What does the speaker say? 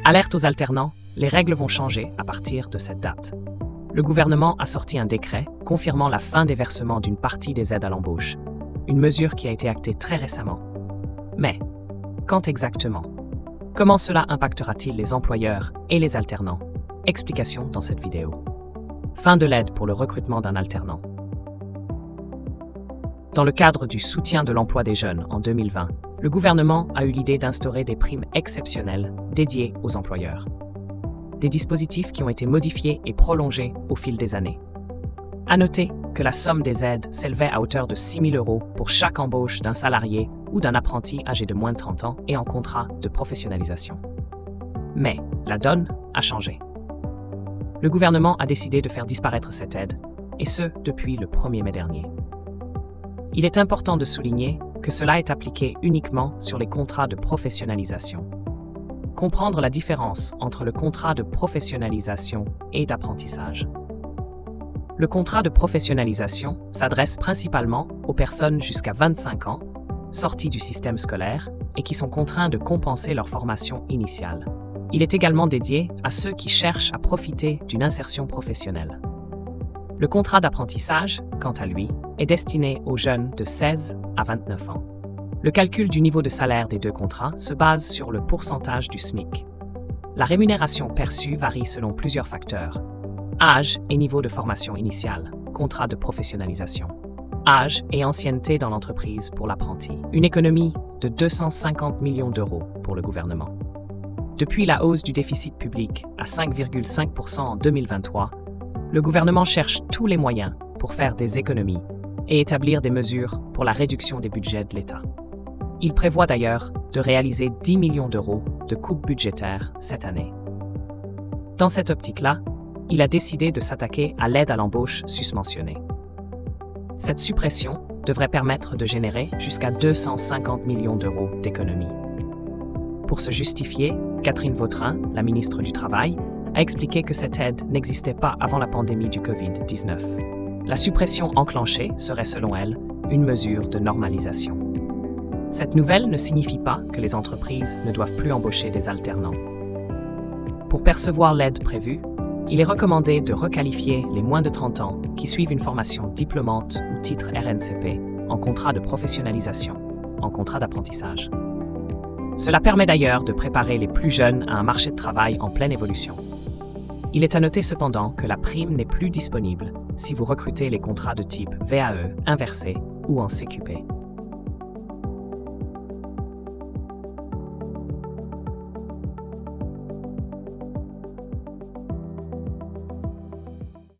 Alerte aux alternants, les règles vont changer à partir de cette date. Le gouvernement a sorti un décret confirmant la fin des versements d'une partie des aides à l'embauche, une mesure qui a été actée très récemment. Mais, quand exactement? Comment cela impactera-t-il les employeurs et les alternants? Explication dans cette vidéo. Fin de l'aide pour le recrutement d'un alternant. Dans le cadre du soutien de l'emploi des jeunes en 2020, le gouvernement a eu l'idée d'instaurer des primes exceptionnelles dédiées aux employeurs. Des dispositifs qui ont été modifiés et prolongés au fil des années. À noter que la somme des aides s'élevait à hauteur de 6 000 € pour chaque embauche d'un salarié ou d'un apprenti âgé de moins de 30 ans et en contrat de professionnalisation. Mais la donne a changé. Le gouvernement a décidé de faire disparaître cette aide, et ce depuis le 1er mai dernier. Il est important de souligner que cela est appliqué uniquement sur les contrats de professionnalisation. Comprendre la différence entre le contrat de professionnalisation et d'apprentissage. Le contrat de professionnalisation s'adresse principalement aux personnes jusqu'à 25 ans, sorties du système scolaire et qui sont contraints de compenser leur formation initiale. Il est également dédié à ceux qui cherchent à profiter d'une insertion professionnelle. Le contrat d'apprentissage, quant à lui, est destiné aux jeunes de 16 à 29 ans. Le calcul du niveau de salaire des deux contrats se base sur le pourcentage du SMIC. La rémunération perçue varie selon plusieurs facteurs. Âge et niveau de formation initiale, contrat de professionnalisation. Âge et ancienneté dans l'entreprise pour l'apprenti. Une économie de 250 millions d'euros pour le gouvernement. Depuis la hausse du déficit public à 5,5% en 2023, le gouvernement cherche tous les moyens pour faire des économies et établir des mesures pour la réduction des budgets de l'État. Il prévoit d'ailleurs de réaliser 10 millions d'euros de coupes budgétaires cette année. Dans cette optique-là, il a décidé de s'attaquer à l'aide à l'embauche susmentionnée. Cette suppression devrait permettre de générer jusqu'à 250 millions d'euros d'économies. Pour se justifier, Catherine Vautrin, la ministre du Travail, a expliqué que cette aide n'existait pas avant la pandémie du Covid-19. La suppression enclenchée serait, selon elle, une mesure de normalisation. Cette nouvelle ne signifie pas que les entreprises ne doivent plus embaucher des alternants. Pour percevoir l'aide prévue, il est recommandé de requalifier les moins de 30 ans qui suivent une formation diplômante ou titre RNCP en contrat de professionnalisation, en contrat d'apprentissage. Cela permet d'ailleurs de préparer les plus jeunes à un marché de travail en pleine évolution. Il est à noter cependant que la prime n'est plus disponible si vous recrutez les contrats de type VAE, inversé ou en CQP.